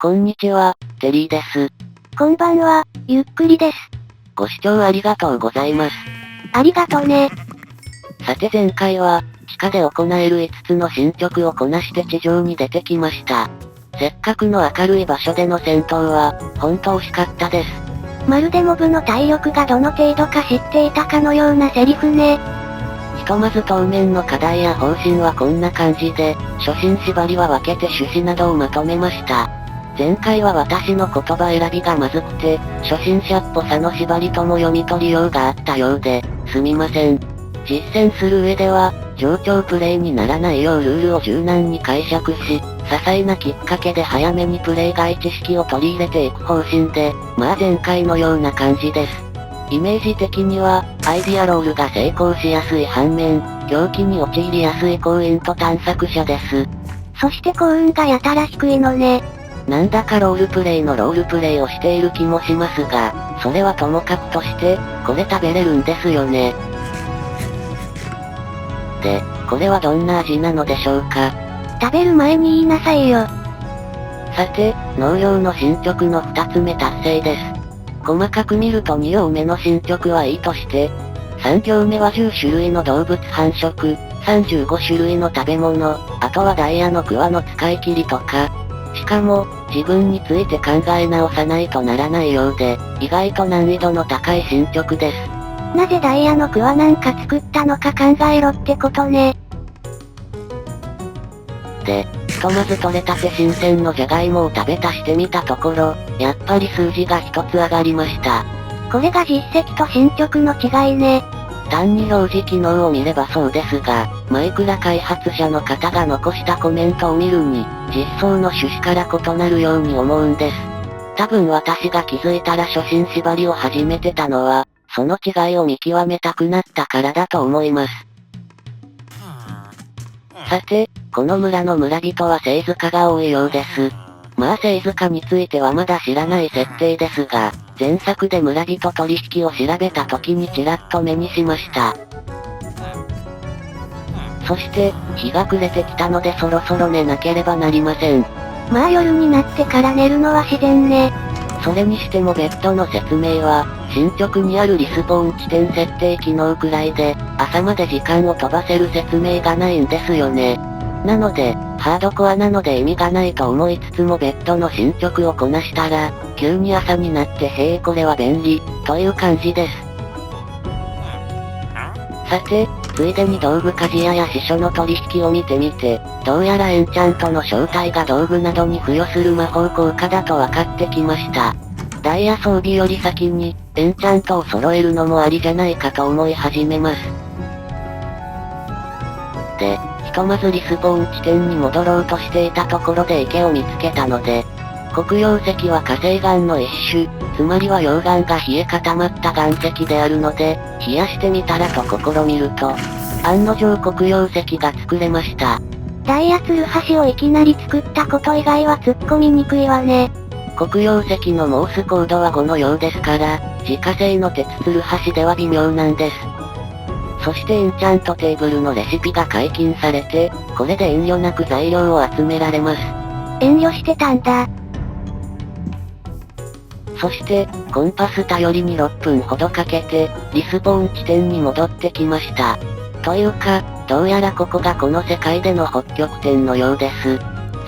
こんにちは、テリーです。こんばんは、ゆっくりです。ご視聴ありがとうございます。ありがとね。さて前回は、地下で行える5つの進捗をこなして地上に出てきました。せっかくの明るい場所での戦闘は、ほんと惜しかったです。まるでモブの体力がどの程度か知っていたかのようなセリフね。ひとまず当面の課題や方針はこんな感じで、初心縛りは分けて趣旨などをまとめました。前回は私の言葉選びがまずくて、初心者っぽさの縛りとも読み取りようがあったようで、すみません。実践する上では、冗長プレイにならないようルールを柔軟に解釈し、些細なきっかけで早めにプレイ外知識を取り入れていく方針で、まあ前回のような感じです。イメージ的には、アイディアロールが成功しやすい反面、狂気に陥りやすい幸運と探索者です。そして幸運がやたら低いのね。なんだかロールプレイのロールプレイをしている気もしますが、それはともかくとして、これ食べれるんですよね。で、これはどんな味なのでしょうか。食べる前に言いなさいよ。さて、農業の進捗の2つ目達成です。細かく見ると2行目の進捗はいいとして、3行目は10種類の動物繁殖、35種類の食べ物、あとはダイヤのクワの使い切りとか、しかも、自分について考え直さないとならないようで、意外と難易度の高い進捗です。なぜダイヤのクワなんか作ったのか考えろってことね。で、ひとまず採れたて新鮮のジャガイモを食べ足してみたところ、やっぱり数字が一つ上がりました。これが実績と進捗の違いね。単に表示機能を見ればそうですが、マイクラ開発者の方が残したコメントを見るに、実装の趣旨から異なるように思うんです。多分私が気づいたら初心縛りを始めてたのは、その違いを見極めたくなったからだと思います。さて、この村の村人は聖塚が多いようです。まあ聖塚についてはまだ知らない設定ですが、前作で村人取引を調べた時にちらっと目にしました。そして、日が暮れてきたのでそろそろ寝なければなりません。まあ夜になってから寝るのは自然ね。それにしても別途の説明は、進捗にあるリスポーン地点設定機能くらいで、朝まで時間を飛ばせる説明がないんですよね。なので、ハードコアなので意味がないと思いつつも別途の進捗をこなしたら、急に朝になってへえこれは便利、という感じです。さて、ついでに道具鍛冶屋や司書の取引を見てみて、どうやらエンチャントの正体が道具などに付与する魔法効果だと分かってきました。ダイヤ装備より先に、エンチャントを揃えるのもありじゃないかと思い始めます。で、ひとまずリスポーン地点に戻ろうとしていたところで池を見つけたので、黒曜石は火成岩の一種、つまりは溶岩が冷え固まった岩石であるので、冷やしてみたらと試みると、案の定黒曜石が作れました。ダイヤツルハシをいきなり作ったこと以外は突っ込みにくいわね。黒曜石のモースコードは5のようですから、自家製の鉄ツルハシでは微妙なんです。そしてエンチャントテーブルのレシピが解禁されて、これで遠慮なく材料を集められます。遠慮してたんだ。そして、コンパス頼りに6分ほどかけて、リスポーン地点に戻ってきました。というか、どうやらここがこの世界での北極点のようです。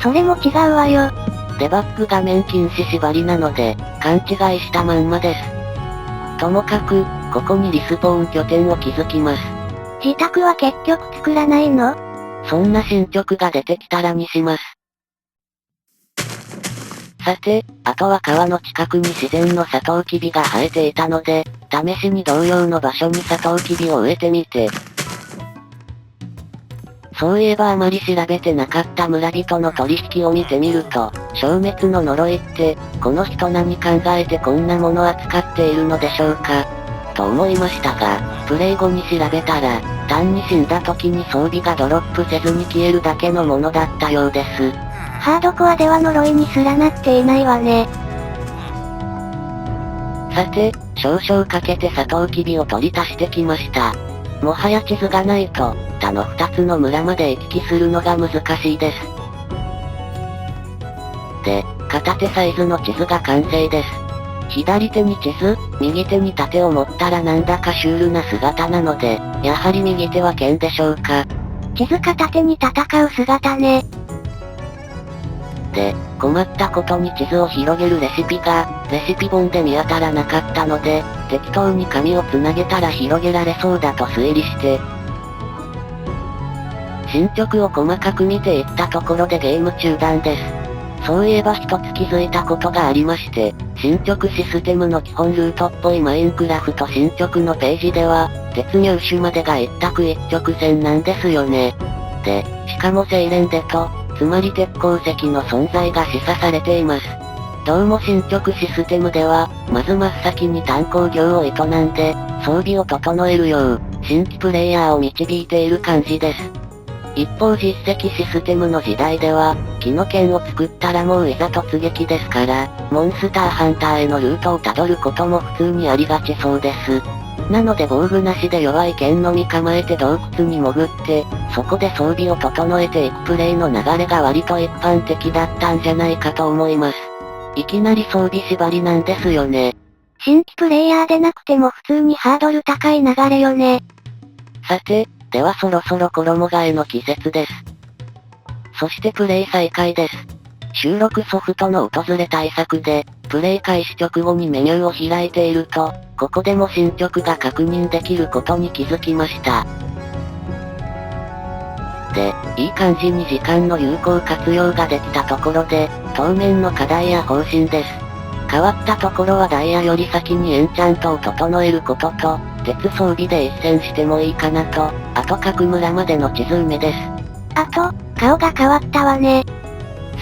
それも違うわよ。デバッグ画面禁止縛りなので、勘違いしたまんまです。ともかく、ここにリスポーン拠点を築きます。自宅は結局作らないの？そんな進捗が出てきたらにします。さて、あとは川の近くに自然のサトウキビが生えていたので、試しに同様の場所にサトウキビを植えてみて。そういえばあまり調べてなかった村人の取引を見てみると、消滅の呪いって、この人何考えてこんなもの扱っているのでしょうか、と思いましたが、プレイ後に調べたら、単に死んだ時に装備がドロップせずに消えるだけのものだったようです。ハードコアでは呪いにすらなっていないわね。さて、少々かけてサトウキビを取り足してきました。もはや地図がないと、他の2つの村まで行き来するのが難しいです。で、片手サイズの地図が完成です。左手に地図、右手に盾を持ったらなんだかシュールな姿なので、やはり右手は剣でしょうか。地図片手に戦う姿ね。で、困ったことに地図を広げるレシピが、レシピ本で見当たらなかったので、適当に紙をつなげたら広げられそうだと推理して、進捗を細かく見ていったところでゲーム中断です。そういえば一つ気づいたことがありまして、進捗システムの基本ルートっぽいマインクラフト進捗のページでは、鉄入手までが一択一直線なんですよね。で、しかも精錬でと、つまり鉄鉱石の存在が示唆されています。どうも進捗システムでは、まず真っ先に炭鉱業を営んで、装備を整えるよう、新規プレイヤーを導いている感じです。一方実績システムの時代では、木の剣を作ったらもういざ突撃ですから、モンスターハンターへのルートをたどることも普通にありがちそうです。なので防具なしで弱い剣のみ構えて洞窟に潜って、そこで装備を整えていくプレイの流れが割と一般的だったんじゃないかと思います。いきなり装備縛りなんですよね。新規プレイヤーでなくても普通にハードル高い流れよね。さて、ではそろそろ衣替えの季節です。そしてプレイ再開です。収録ソフトの訪れ対策で、プレイ開始直後にメニューを開いていると、ここでも進捗が確認できることに気づきました。で、いい感じに時間の有効活用ができたところで、当面の課題や方針です。変わったところはダイヤより先にエンチャントを整えることと、鉄装備で一戦してもいいかなと、あと各村までの地図埋めです。あと、顔が変わったわね。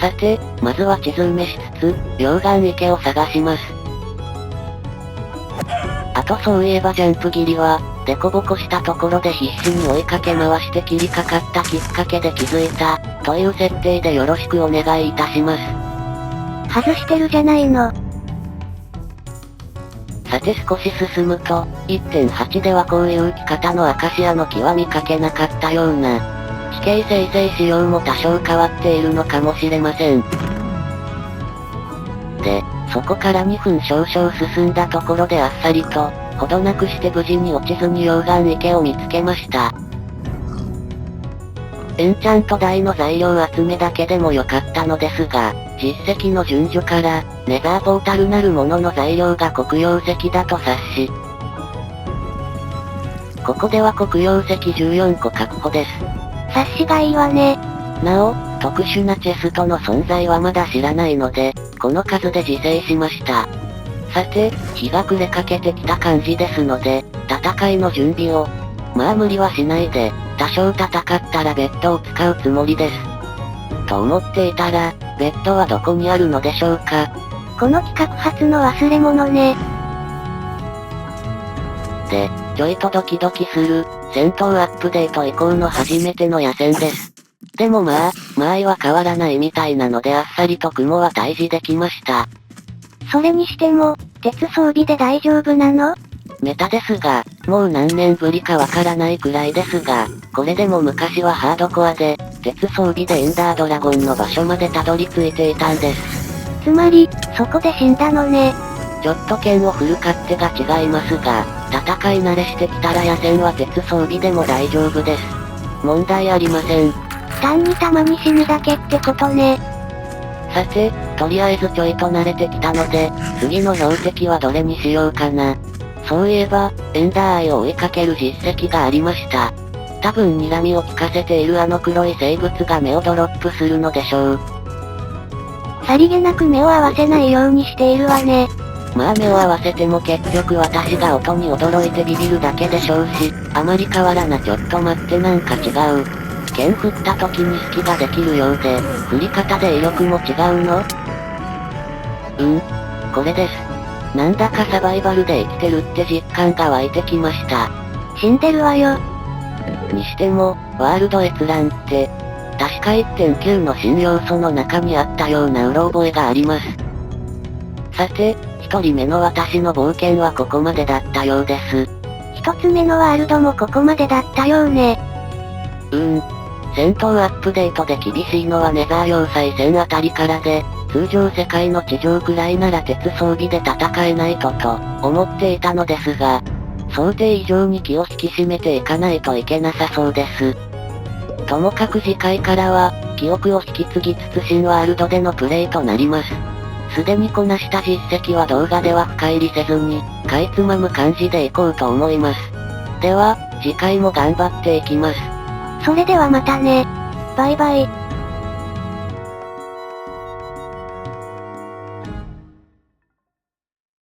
さて、まずは地図埋めしつつ、溶岩池を探します。あとそういえばジャンプ切りは、デコボコしたところで必死に追いかけ回して切りかかったきっかけで気づいた、という設定でよろしくお願いいたします。外してるじゃないの。さて少し進むと、1.8 ではこういう着方のアカシアの木は見かけなかったような、地形生成仕様も多少変わっているのかもしれません。で、そこから2分少々進んだところであっさりと、ほどなくして無事に落ちずに溶岩池を見つけました。エンチャント台の材料集めだけでも良かったのですが、実績の順序から、ネザーポータルなるものの材料が黒曜石だと察し、ここでは黒曜石14個確保です。察しがいいわね。なお、特殊なチェストの存在はまだ知らないので、この数で自制しました。さて、日が暮れかけてきた感じですので、戦いの準備を。まあ無理はしないで、多少戦ったらベッドを使うつもりです。と思っていたら、ベッドはどこにあるのでしょうか。この企画初の忘れ物ね。で、ちょいとドキドキする、戦闘アップデート以降の初めての野戦です。でもまあ、間合いは変わらないみたいなのであっさりと雲は退治できました。それにしても、鉄装備で大丈夫なの？メタですが、もう何年ぶりかわからないくらいですが、これでも昔はハードコアで、鉄装備でエンダードラゴンの場所までたどり着いていたんです。つまり、そこで死んだのね。ちょっと剣を振る勝手が違いますが、戦い慣れしてきたら野戦は鉄装備でも大丈夫です。問題ありません。単にたまに死ぬだけってことね。さて、とりあえずちょいと慣れてきたので、次の標的はどれにしようかな。そういえば、エンダーアイを追いかける実績がありました。多分睨みを利かせているあの黒い生物が目をドロップするのでしょう。さりげなく目を合わせないようにしているわね。まあ目を合わせても結局私が音に驚いてビビるだけでしょうし、あまり変わらなちょっと待ってなんか違う。剣振った時に隙ができるようで、振り方で威力も違うの？これです。なんだかサバイバルで生きてるって実感が湧いてきました。死んでるわよ。にしても、ワールド閲覧って、確か 1.9 の新要素の中にあったようなうろ覚えがあります。さて、一人目の私の冒険はここまでだったようです。一つ目のワールドもここまでだったようね。戦闘アップデートで厳しいのはネザー要塞戦あたりからで、通常世界の地上くらいなら鉄装備で戦えないと思っていたのですが、想定以上に気を引き締めていかないといけなさそうです。ともかく次回からは、記憶を引き継ぎつつ新ワールドでのプレイとなります。すでにこなした実績は動画では深入りせずに、かいつまむ感じでいこうと思います。では、次回も頑張っていきます。それではまたね。バイバイ。